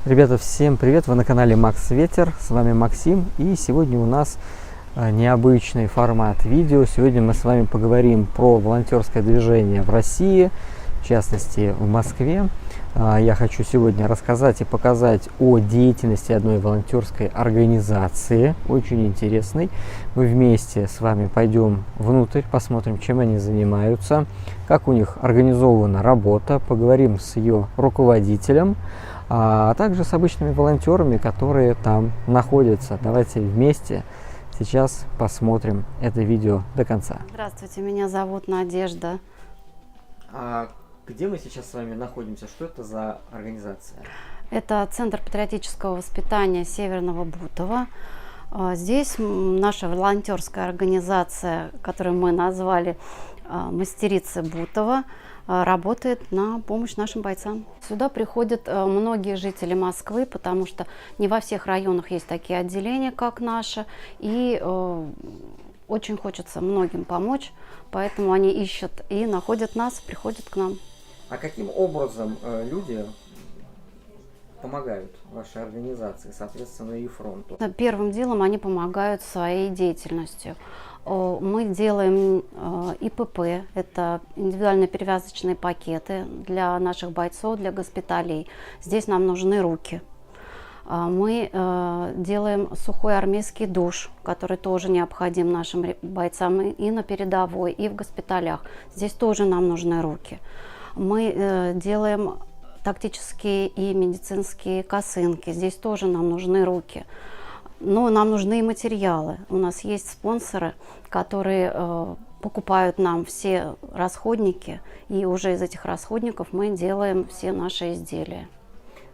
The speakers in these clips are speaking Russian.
Ребята, всем привет! Вы на канале Макс Ветер, с вами Максим, и сегодня у нас необычный формат видео. Сегодня мы с вами поговорим про волонтерское движение в России, в частности в Москве. Я хочу сегодня рассказать и показать о деятельности одной волонтерской организации, очень интересной. Мы вместе с вами пойдем внутрь, посмотрим, чем они занимаются, как у них организована работа, поговорим с ее руководителем, а также с обычными волонтерами, которые там находятся. Давайте вместе сейчас посмотрим это видео до конца. Здравствуйте, меня зовут Надежда. А где мы сейчас с вами находимся? Что это за организация? Это Центр патриотического воспитания Северного Бутова. Здесь наша волонтерская организация, которую мы назвали «Мастерицы Бутова», работает на помощь нашим бойцам. Сюда приходят многие жители Москвы, потому что не во всех районах есть такие отделения, как наше, и очень хочется многим помочь, поэтому они ищут и находят нас, приходят к нам. А каким образом люди помогают вашей организации, соответственно, и фронту? Первым делом они помогают своей деятельностью. Мы делаем ИПП, это индивидуально перевязочные пакеты для наших бойцов, для госпиталей. Здесь нам нужны руки. Мы делаем сухой армейский душ, который тоже необходим нашим бойцам и на передовой, и в госпиталях. Здесь тоже нам нужны руки. Мы делаем тактические и медицинские косынки. Здесь тоже нам нужны руки. Но нам нужны и материалы. У нас есть спонсоры, которые покупают нам все расходники, и уже из этих расходников мы делаем все наши изделия.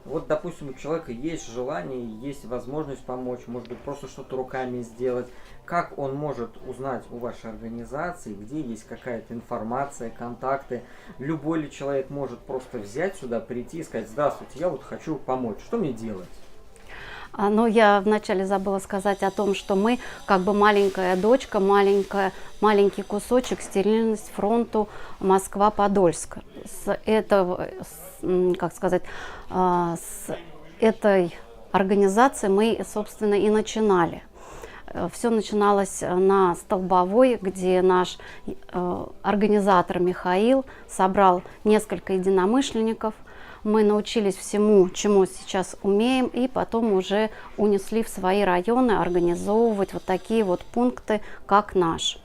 Вот, допустим, у человека есть желание, есть возможность помочь, может быть, просто что-то руками сделать. Как он может узнать у вашей организации, где есть какая-то информация, контакты? Любой ли человек может просто взять сюда, прийти и сказать: здравствуйте, я вот хочу помочь, что мне делать? Но я вначале забыла сказать о том, что мы как бы маленькая дочка, маленький кусочек стерильность фронту Москва-Подольск. С этой организации мы, собственно, и начинали. Все начиналось на Столбовой, где наш организатор Михаил собрал несколько единомышленников. Мы научились всему, чему сейчас умеем, и потом уже унесли в свои районы организовывать вот такие вот пункты, как наш.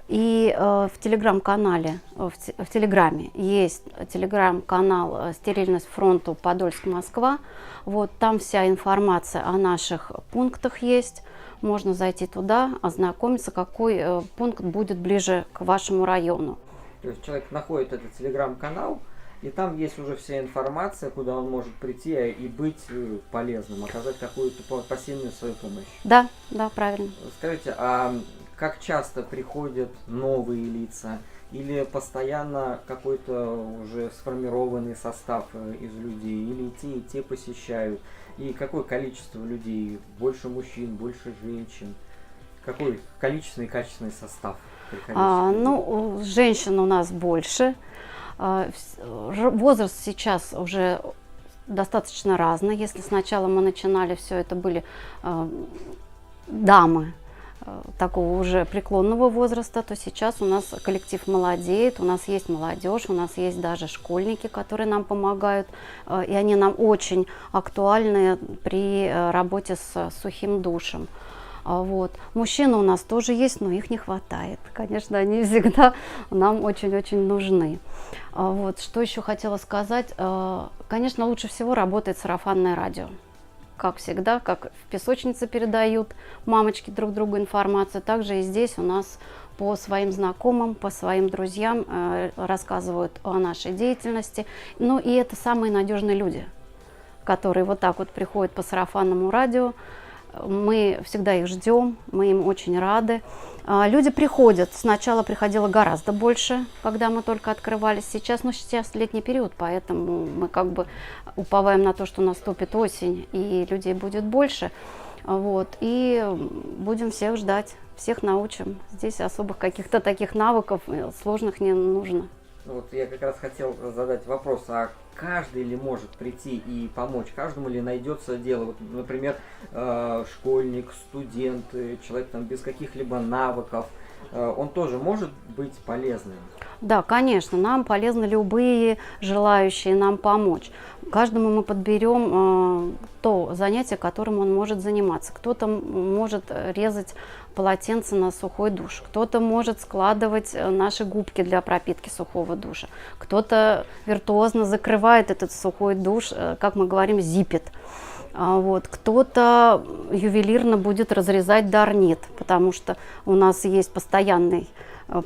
И в телеграм-канале, в Телеграме есть телеграм-канал «Стерильность фронту Подольск-Москва». Вот там вся информация о наших пунктах есть. Можно зайти туда, ознакомиться, какой пункт будет ближе к вашему району. То есть человек находит этот телеграм-канал, и там есть уже вся информация, куда он может прийти и быть полезным, оказать какую-то посильную свою помощь. Да, да, правильно. Скажите, а как часто приходят новые лица? Или постоянно какой-то уже сформированный состав из людей? Или и те посещают? И какое количество людей? Больше мужчин, больше женщин? Какой количественный и качественный состав? Женщин у нас больше. Возраст сейчас уже достаточно разный. Если сначала мы начинали, все это были дамы такого уже преклонного возраста, то сейчас у нас коллектив молодеет, у нас есть молодежь, у нас есть даже школьники, которые нам помогают, и они нам очень актуальны при работе с сухим душем. Вот. Мужчины у нас тоже есть, но их не хватает. Конечно, они всегда нам очень-очень нужны. Вот. Что еще хотела сказать? Конечно, лучше всего работает сарафанное радио. Как всегда, как в песочнице передают мамочки друг другу информацию, также и здесь у нас по своим знакомым, по своим друзьям рассказывают о нашей деятельности. Ну и это самые надежные люди, которые вот так вот приходят по сарафанному радио. Мы всегда их ждем, мы им очень рады. Люди приходят, сначала приходило гораздо больше, когда мы только открывались. Сейчас летний период, поэтому мы как бы уповаем на то, что наступит осень и людей будет больше. Вот, и будем всех ждать, всех научим. Здесь особых каких-то таких навыков сложных не нужно. Вот я как раз хотел задать вопрос, а каждый ли может прийти и помочь, каждому ли найдется дело. Вот, например, школьник, студент, человек там без каких-либо навыков, он тоже может быть полезным? Да, конечно, нам полезны любые желающие нам помочь. Каждому мы подберем то занятие, которым он может заниматься. Кто-то может резать полотенце на сухой душ, кто-то может складывать наши губки для пропитки сухого душа, кто-то виртуозно закрывает этот сухой душ, как мы говорим, зипит. Вот. Кто-то ювелирно будет разрезать дарнит, потому что у нас есть постоянный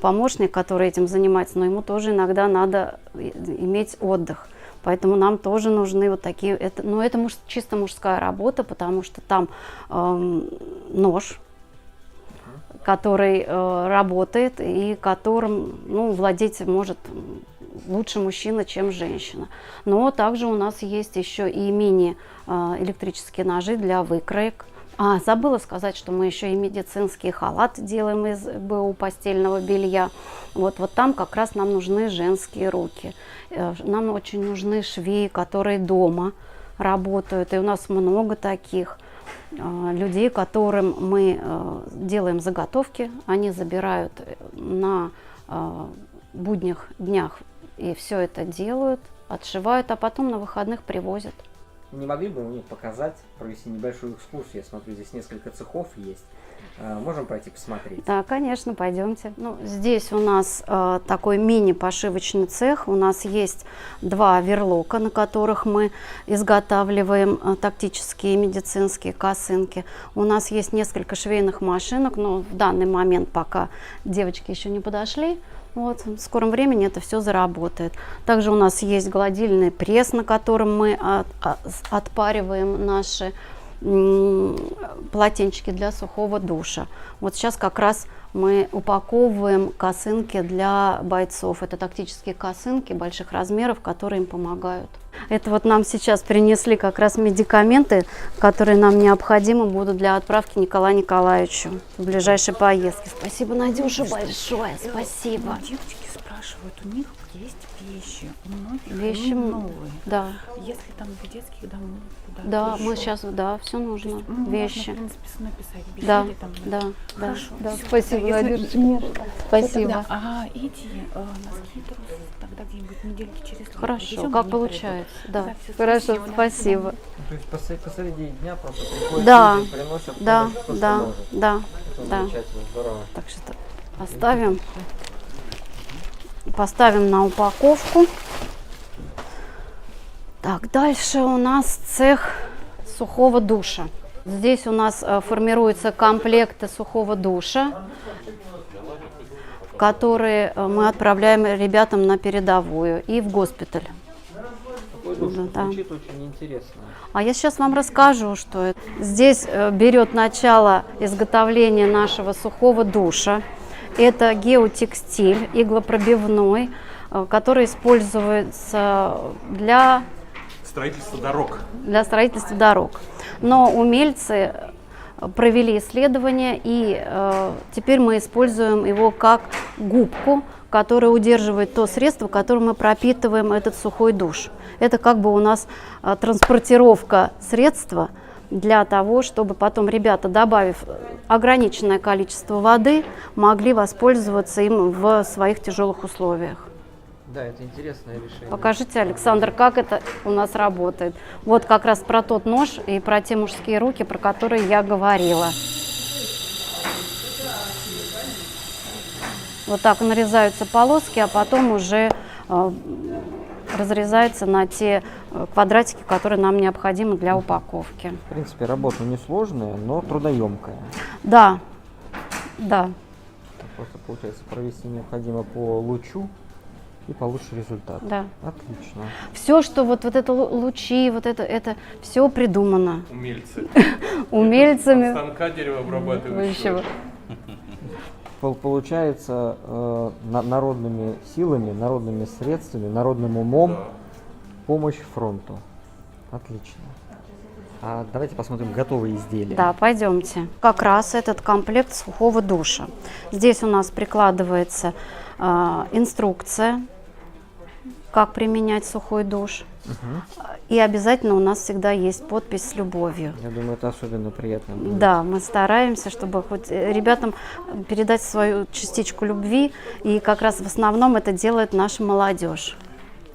помощник, который этим занимается, но ему тоже иногда надо иметь отдых. Поэтому нам тоже нужны вот такие, это чисто мужская работа, потому что там нож, который работает и которым владеть может лучше мужчина, чем женщина. Но также у нас есть еще и мини-электрические ножи для выкроек. Забыла сказать, что мы еще и медицинский халат делаем из БУ постельного белья. Вот там как раз нам нужны женские руки. Нам очень нужны швеи, которые дома работают. И у нас много таких людей, которым мы делаем заготовки. Они забирают на будних днях и все это делают, отшивают, а потом на выходных привозят. Не могли бы у них показать, провести небольшую экскурсию? Я смотрю, здесь несколько цехов есть. Можем пройти посмотреть? Да, конечно, пойдемте. Здесь у нас такой мини-пошивочный цех. У нас есть 2 верлока, на которых мы изготавливаем тактические медицинские косынки. У нас есть несколько швейных машинок, но в данный момент пока девочки еще не подошли. Вот, в скором времени это все заработает. Также у нас есть гладильный пресс, на котором мы отпариваем наши полотенчики для сухого душа. Вот сейчас как раз мы упаковываем косынки для бойцов. Это тактические косынки больших размеров, которые им помогают. Это вот нам сейчас принесли как раз медикаменты, которые нам необходимы будут для отправки Николаю Николаевичу в ближайшей поездке. Спасибо, Надюша, большое. Спасибо. Девочки спрашивают, у них есть вещи, у многих вещи новые. Да. Если там в детских домах, да, мы сейчас, все нужно. Вещи. Можно, в принципе, написать. Беседы, Да, там, да. Хорошо. Да. Всё, Спасибо, тогда, Надюшечка. Спасибо. Эти носки, трусы, тогда где-нибудь недельки через 2. Хорошо, как получается. Да. Всё, Хорошо, спасибо. То есть посреди дня просто приходят, Да, люди, приносят да, помощь, кто что да, может. да, Это да. замечательно, здорово. Так что поставим на упаковку. Так, дальше у нас цех сухого душа. Здесь у нас формируются комплекты сухого душа, которые мы отправляем ребятам на передовую и в госпиталь. Такой душ Да. звучит очень интересно. А я сейчас вам расскажу, что это. Здесь берет начало изготовление нашего сухого душа. Это геотекстиль иглопробивной, который используется для строительства дорог. Но умельцы провели исследование, и теперь мы используем его как губку, которая удерживает то средство, которым мы пропитываем этот сухой душ. Это как бы у нас транспортировка средства для того, чтобы потом ребята, добавив ограниченное количество воды, могли воспользоваться им в своих тяжелых условиях. Да, это интересное решение. Покажите, Александр, как это у нас работает. Вот как раз про тот нож и про те мужские руки, про которые я говорила. Вот так нарезаются полоски, а потом уже разрезается на те квадратики, которые нам необходимы для упаковки. В принципе, работа несложная, но трудоемкая. Да, да. Просто получается провести необходимо по лучу и получишь результат. Да. Отлично. Все, что вот это лучи, вот это все придумано. Умельцы. Умельцами. От станка деревообрабатывающего. Получается, народными силами, народными средствами, народным умом помощь фронту. Отлично. А давайте посмотрим готовые изделия. Да, пойдемте. Как раз этот комплект сухого душа. Здесь у нас прикладывается инструкция, как применять сухой душ. И обязательно у нас всегда есть подпись с любовью. Я думаю, это особенно приятно будет. Да, мы стараемся, чтобы хоть ребятам передать свою частичку любви, и как раз в основном это делает наша молодежь.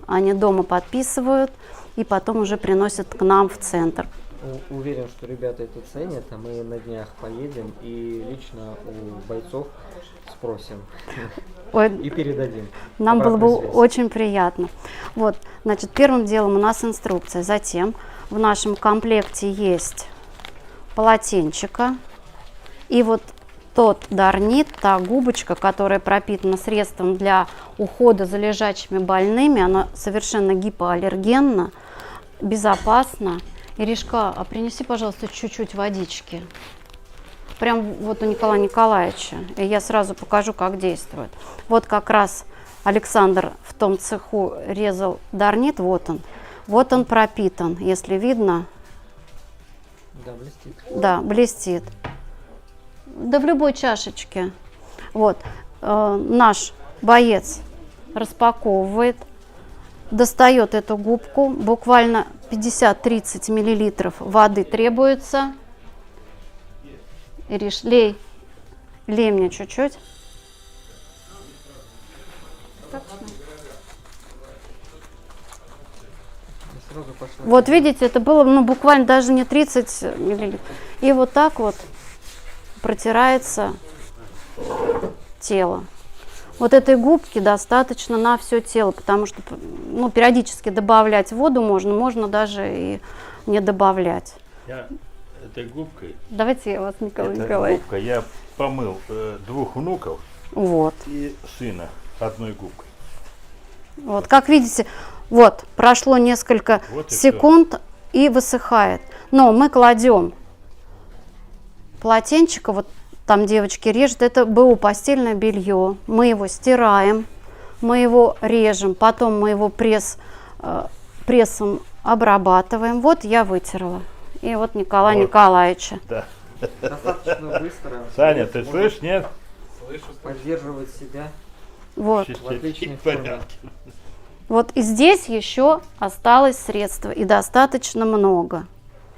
Они дома подписывают и потом уже приносят к нам в центр. Уверен, что ребята это ценят, а мы на днях поедем и лично у бойцов спросим Ой, и передадим. нам было бы обратную связь. очень приятно. Вот, значит, первым делом у нас инструкция. Затем в нашем комплекте есть полотенчика. И вот тот дарнит, та губочка, которая пропитана средством для ухода за лежачими больными, она совершенно гипоаллергенна, безопасна. Иришка, а принеси, пожалуйста, чуть-чуть водички. Прям вот у Николая Николаевича. И я сразу покажу, как действует. Вот как раз Александр в том цеху резал дарнит. Вот он пропитан. Если видно, Да, блестит. да, блестит. Да в любой чашечке. Вот. Наш боец распаковывает, достает эту губку. Буквально 50-30 миллилитров воды требуется. Ириш, лей мне чуть-чуть. Сразу пошло. Вот видите, это было буквально даже не 30 миллилитров. И вот так вот протирается тело. Вот этой губки достаточно на все тело, потому что периодически добавлять воду можно даже и не добавлять. Я этой губкой, Давайте я вас, Николай этой Николаевич. губкой я помыл 2 внуков Вот. и сына одной губкой. Вот, как видите, вот, прошло несколько Вот и секунд и высыхает. Но мы кладем полотенчика, вот там девочки режут, это БУ постельное белье. Мы его стираем, мы его режем, потом мы его прессом обрабатываем. Вот я вытерла. И вот Николая Вот. Николаевича. Да. Достаточно быстро. Саня, ты слышишь, нет? Слышу, Поддерживать себя. Вот. В отличной В форме. порядке. Вот и здесь еще осталось средства, и достаточно много.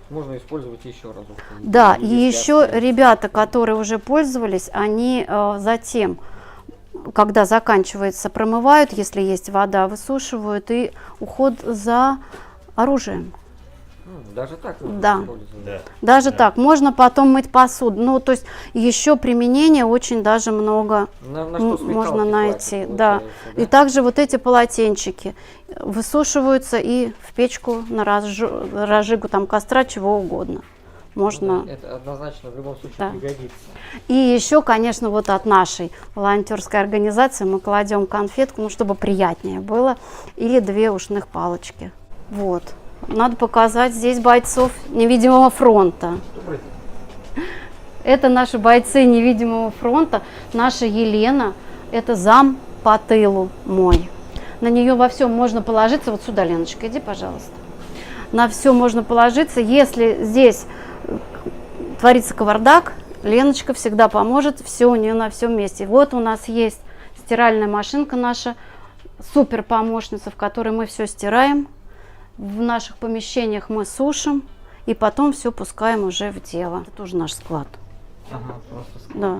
Можно использовать еще разок. Да, и Если еще останется. ребята, которые уже пользовались, они затем, когда заканчивается, промывают, если есть вода, высушивают, и уход за оружием. Даже так можно Да. использовать. Да. Даже Да. так, можно потом мыть посуду. Ну, то есть еще применения очень даже много На что смекалки можно найти. хватит, Да. получается, И также вот эти полотенчики высушиваются и в печку на разжигу там костра, чего угодно. Можно. Да, это однозначно в любом случае Да. пригодится. И еще, конечно, вот от нашей волонтерской организации мы кладем конфетку, чтобы приятнее было, или 2 ушных палочки. Вот. Надо показать здесь бойцов невидимого фронта. Это наши бойцы невидимого фронта. Наша Елена, это зам по тылу мой. На нее во всем можно положиться. Вот сюда, Леночка, иди, пожалуйста. На все можно положиться. Если здесь творится кавардак, Леночка всегда поможет. Все у нее на всем месте. Вот у нас есть стиральная машинка наша, супер помощница, в которой мы все стираем. В наших помещениях мы сушим и потом все пускаем уже в дело. Это тоже наш склад. Ага, просто Да.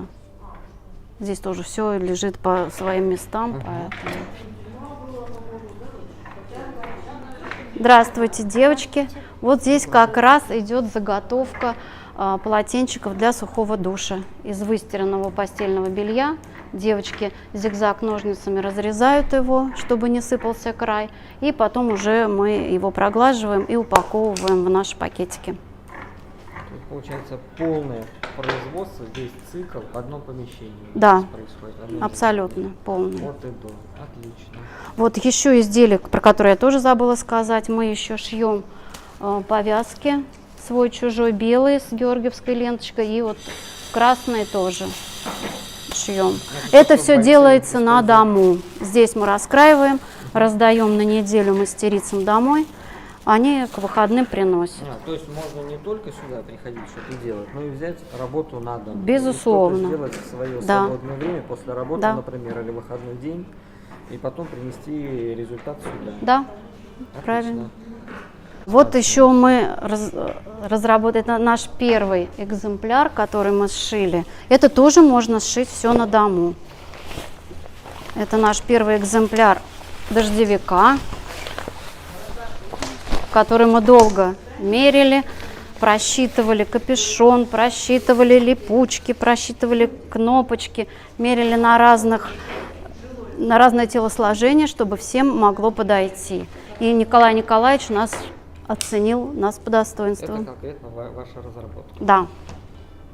Здесь тоже все лежит по своим местам. Поэтому. Здравствуйте, девочки. Вот здесь как раз идет заготовка полотенчиков для сухого душа из выстиранного постельного белья. Девочки зигзаг ножницами разрезают его, чтобы не сыпался край. И потом уже мы его проглаживаем и упаковываем в наши пакетики. То есть, получается полное производство, здесь цикл в одном помещении. Да. Здесь происходит, в одном Абсолютно месте. полный. Вот и до. Отлично. Вот еще изделие, про которое я тоже забыла сказать. Мы еще шьем повязки свой-чужой белые с георгиевской ленточкой. И вот красные тоже шьем. Это все делается на дому. Здесь мы раскраиваем, раздаем на неделю мастерицам домой. Они к выходным приносят. То есть можно не только сюда приходить что-то делать, но и взять работу на дом. Безусловно. И что-то сделать в свое Да. свободное время после работы, Да. например, или выходной день, и потом принести результат сюда. Да, Отлично. правильно. Вот еще мы разработали наш первый экземпляр, который мы сшили. Это тоже можно сшить все на дому. Это наш первый экземпляр дождевика, который мы долго мерили, просчитывали капюшон, просчитывали липучки, просчитывали кнопочки, мерили на разное телосложение, чтобы всем могло подойти. И Николай Николаевич нас оценил нас по достоинству. Это конкретно ваша разработка. Да.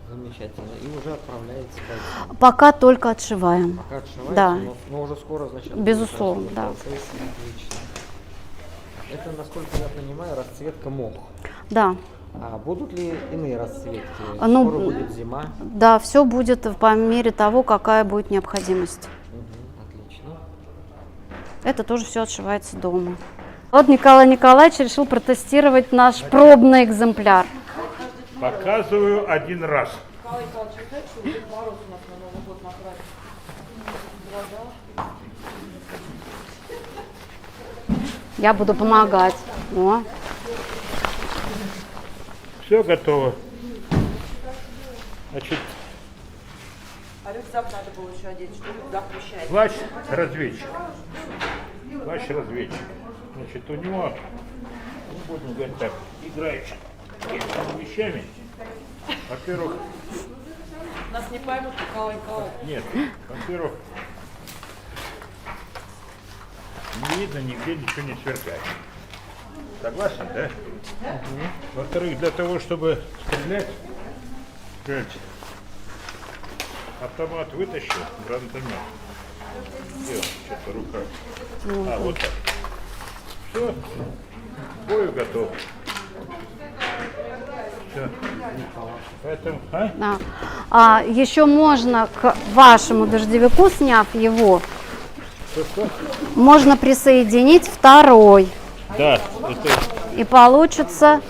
Замечательно. И уже отправляете бойцам. Пока только отшиваем. Пока отшиваете, Да. но уже скоро, значит, Безусловно, будет да. процесс. Отлично. Это, насколько я понимаю, расцветка мох. Да. А будут ли иные расцветки? Ну, Скоро будет зима. Да, все будет по мере того, какая будет необходимость. Отлично. Это тоже все отшивается дома. Вот Николай Николаевич решил протестировать наш пробный экземпляр. Показываю один раз. Я буду помогать. О. Все готово. Значит, А рюкзак надо было еще одеть, что рюкзак мешает. плащ разведчик. Плащ разведчик. Значит, у него, ну, будем говорить так, играющий этими вещами. Во-первых, Нас не поймут, Николай Николаевич. нет, во-первых, не видно, нигде ничего не сверкает. Согласен, да? Во-вторых, для того, чтобы стрелять, автомат вытащил, гранатомет. Где он? Что-то рука. А, вот так. Все, к бою готов. Все. Поэтому, Еще можно к вашему дождевику, сняв его, можно присоединить второй. Да, это, И получится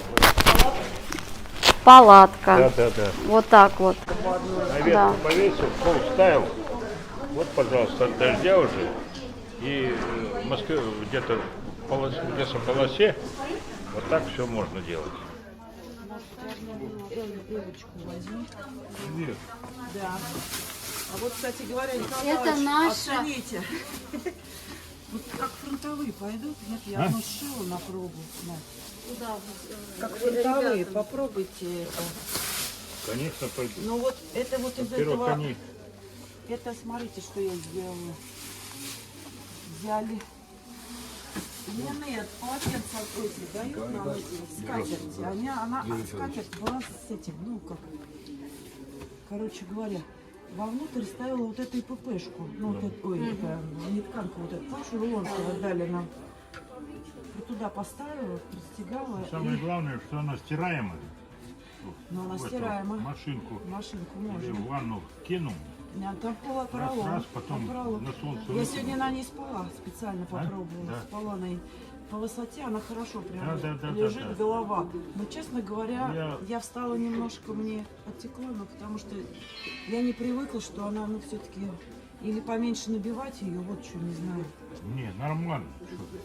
палатка. да. Вот так вот. На ветку Да. повесил, пол ставил. Вот, пожалуйста, от дождя уже. И в Москве где-то в лесополосе вот так все можно делать. Нет. Да. А вот, кстати говоря, Николай Это Николаевич, наша- оцените. Вот как фронтовые пойдут, нет, я одну сшила на пробу. На. Как фронтовые, попробуйте это. Конечно, пойду. Ну вот это вот из Во-первых, этого, они это смотрите, что я сделала. Взяли льняные полотенца эти дают нам эти скатерти. Она скатерть была с этим, ну как, короче говоря, вовнутрь ставила вот эту ИППшку, ну вот это, ой, это не тканку, вот эту, помнишь, рулонскую отдали нам. Вот туда поставила, пристегала. самое главное, что она стираемая. Но она В эту стираемая. машинку Машинку или можно. в ванну кинул. Там поролон. Раз, потом поролон. на солнце Я выкинул. сегодня на ней спала, специально попробовала. Да. Спала на ней. По высоте она хорошо прям Да, лежит, да. голова. Но, честно говоря, Я- я встала немножко, мне оттекло, но потому что я не привыкла, что она, ну, все-таки, или поменьше набивать ее, вот что, не знаю. Не, нормально.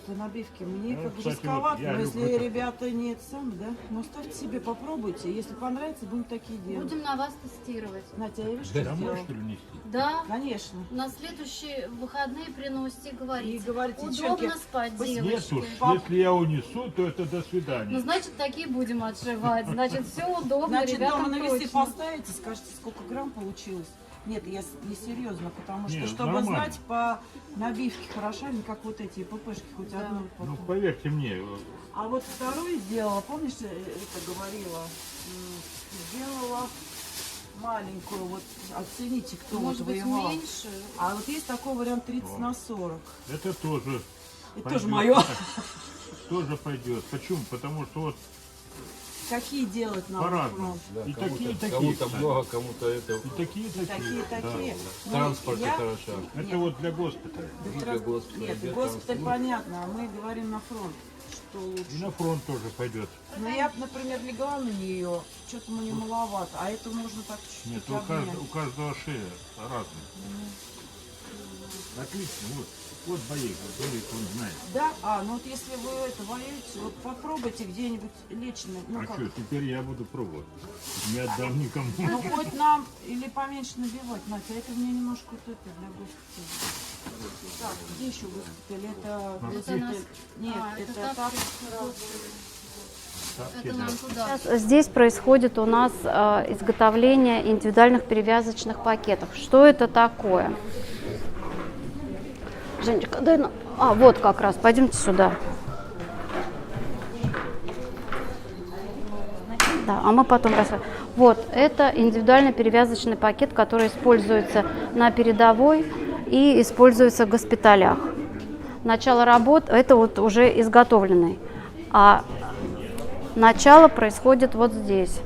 По набивке мне Ну, как бы кстати, рисковато, вот я но люблю если это. ребята не это сами, да, ну оставьте себе, попробуйте. Если понравится, будем такие делать. Будем на вас тестировать. Натя, я видишь, что Домой, сделала? что ли, нести? Да. Конечно. На следующие выходные приносите и говорите. И говорите, удобно девчонки, спать, Нет девочки. уж, если я унесу, то это до свидания. Ну, значит, такие будем отшивать. Значит, все удобно, Значит, дома ребятам на весе точно. поставите, скажете, сколько грамм получилось. Нет, я не серьезно, потому что, Нет, чтобы нормально. знать по набивке хорошо, не как вот эти ППшки, хоть одну Ну, упаковку. поверьте мне, А вот вторую сделала, помнишь, это говорила, сделала маленькую, вот оцените, кто Может вот быть, воевал. меньше? А вот есть такой вариант 30 на 40. это тоже Это тоже пойдет. мое. Тоже пойдет. Почему? Потому что вот Какие делать надо? по-разному. И такие, и такие. Кому-то кстати. много, кому-то это И такие, и такие. Такие. Да. Ну, транспорт я- хорошо. Это вот для госпиталя. Для госпиталя, Нет, для госпиталь транспорта. понятно, а мы говорим на фронт, что И лучше. на фронт тоже пойдет. Но я, например, легла на нее, что-то мне маловато, а эту можно так Нет, чуть-чуть обнять. у каждого шея разная. Отлично, вот боек, он знает. Да? Ну вот если вы это воюете, вот попробуйте где-нибудь лечь. Ну А как? что, теперь я буду пробовать. Не отдам никому. Ну хоть нам или поменьше набивать, Настя, это мне немножко вот это для госпиталя. Так, где еще госпиталь? Это госпиталь. Нет, это так. Сейчас здесь происходит у нас изготовление индивидуальных перевязочных пакетов. Что это такое? Женечка, дай нам. Вот как раз, пойдемте сюда. Да, а мы потом рассмотрим. Вот, это индивидуальный перевязочный пакет, который используется на передовой и используется в госпиталях. Начало работ, это вот уже изготовленный. А начало происходит вот здесь.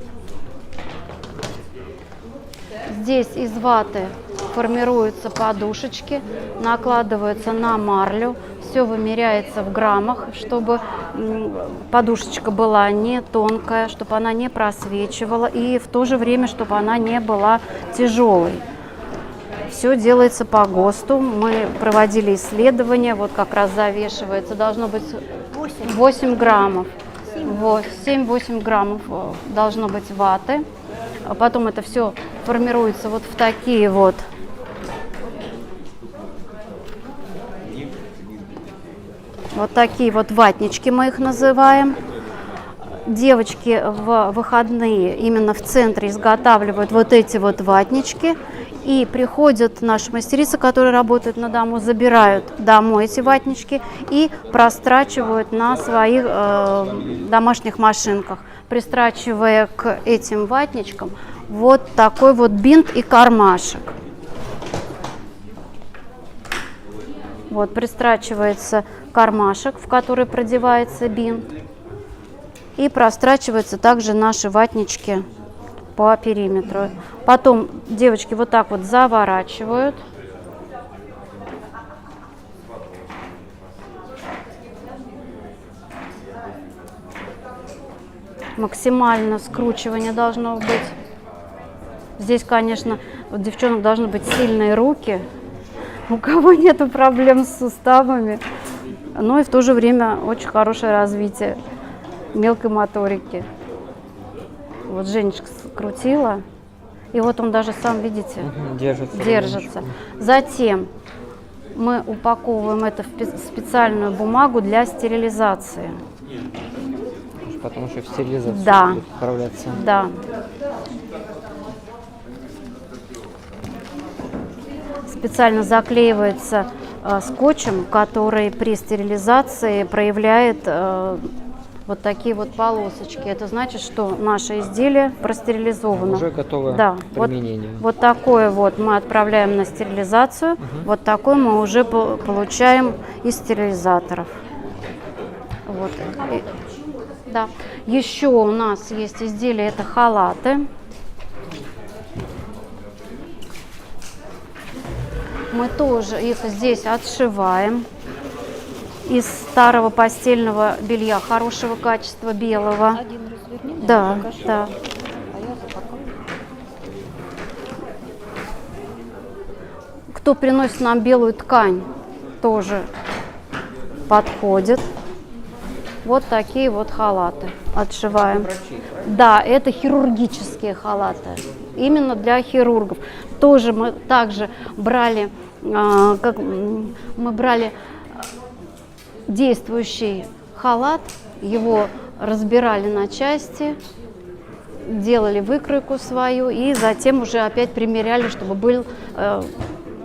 Здесь из ваты формируются подушечки, накладываются на марлю, все вымеряется в граммах, чтобы подушечка была не тонкая, чтобы она не просвечивала и в то же время, чтобы она не была тяжелой. Все делается по ГОСТу. Мы проводили исследования, вот как раз завешивается, должно быть 8 граммов. 7-8 граммов должно быть ваты. А потом это все формируется вот в такие вот ватнички, мы их называем. Девочки в выходные именно в центре изготавливают вот эти вот ватнички. И приходят наши мастерицы, которые работают на дому, забирают домой эти ватнички и прострачивают на своих домашних машинках, пристрачивая к этим ватничкам вот такой вот бинт и кармашек. Вот пристрачивается кармашек, в который продевается бинт, и прострачиваются также наши ватнички по периметру. Потом девочки вот так вот заворачивают. Максимально скручивание должно быть. Здесь, конечно, у девчонок должны быть сильные руки, у кого нету проблем с суставами, но и в то же время очень хорошее развитие мелкой моторики. Вот Женечка скрутила, и вот он даже сам, видите, держится. Затем мы упаковываем это в специальную бумагу для стерилизации. Потом еще в стерилизацию будет отправляться. Да. Специально заклеивается скотчем, который при стерилизации проявляет вот такие вот полосочки. Это значит, что наше изделие простерилизовано. Уже готово к применению. Вот такое вот мы отправляем на стерилизацию. Вот такой мы уже получаем из стерилизаторов. Вот. Да. Еще у нас есть изделия, это халаты. Мы тоже их здесь отшиваем из старого постельного белья хорошего качества, белого. Да, да. Кто приносит нам белую ткань, тоже подходит. Вот такие вот халаты отшиваем. Да, это хирургические халаты, именно для хирургов. Тоже мы также брали, мы брали действующий халат, его разбирали на части, делали выкройку свою и затем уже опять примеряли, чтобы был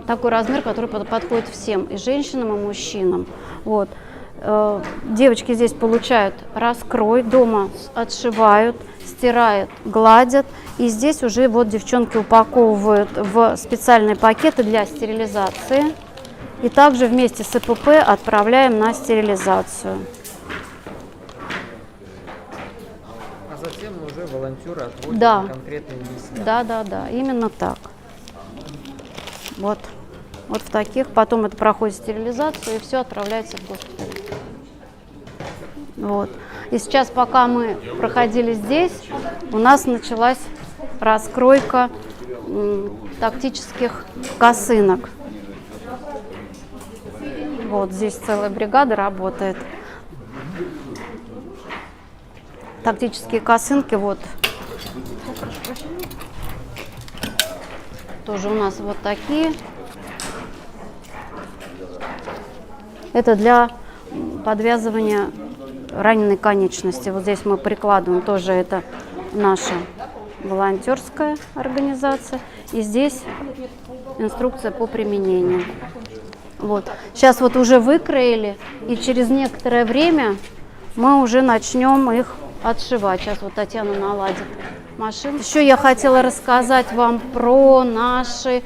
такой размер, который подходит всем, и женщинам, и мужчинам. Вот. Девочки здесь получают раскрой, дома отшивают, стирают, гладят. И здесь уже вот девчонки упаковывают в специальные пакеты для стерилизации. И также вместе с ИПП отправляем на стерилизацию. А затем уже волонтеры отводят на конкретные места. Да, да, да, именно так. Вот в таких. Потом это проходит стерилизацию и все отправляется в госпиталь. Вот. И сейчас, пока мы проходили здесь, у нас началась раскройка тактических косынок. Вот здесь целая бригада работает. Тактические косынки, вот. Тоже у нас вот такие. Это для подвязывания раненой конечности. Вот здесь мы прикладываем, тоже это наша волонтерская организация. И здесь инструкция по применению. Вот. Сейчас вот уже выкроили, и через некоторое время мы уже начнем их отшивать. Сейчас вот Татьяна наладит машину. Еще я хотела рассказать вам про наши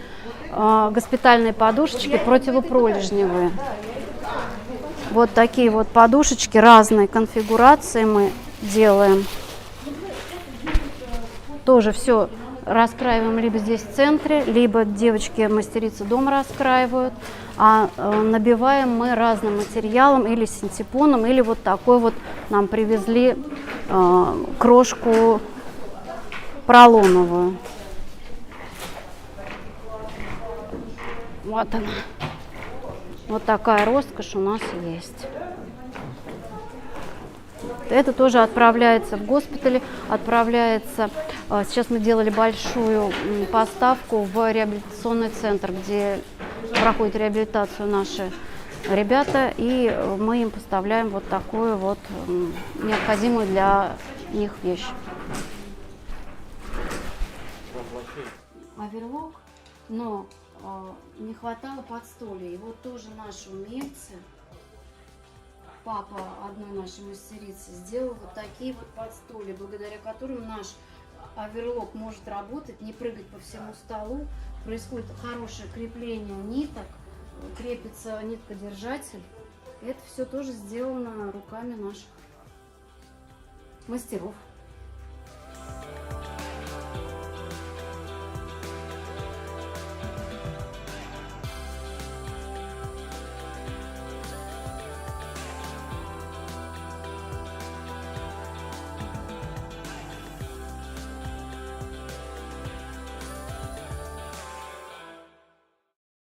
госпитальные подушечки противопролежневые. Вот такие вот подушечки разной конфигурации мы делаем. Тоже все раскраиваем либо здесь в центре, либо девочки-мастерицы дома раскраивают. А набиваем мы разным материалом, или синтепоном, или вот такой вот нам привезли крошку поролоновую. Вот она. Вот такая роскошь у нас есть. Это тоже отправляется в госпитали, отправляется. Сейчас мы делали большую поставку в реабилитационный центр, где проходит реабилитацию наши ребята, и мы им поставляем вот такую вот необходимую для них вещь. Оверлок, но не хватало подстолья. И вот тоже наши умельцы, папа одной нашей мастерицы, сделал вот такие вот подстолья, благодаря которым наш оверлок может работать, не прыгать по всему столу. Происходит хорошее крепление ниток, крепится ниткодержатель. Это все тоже сделано руками наших мастеров.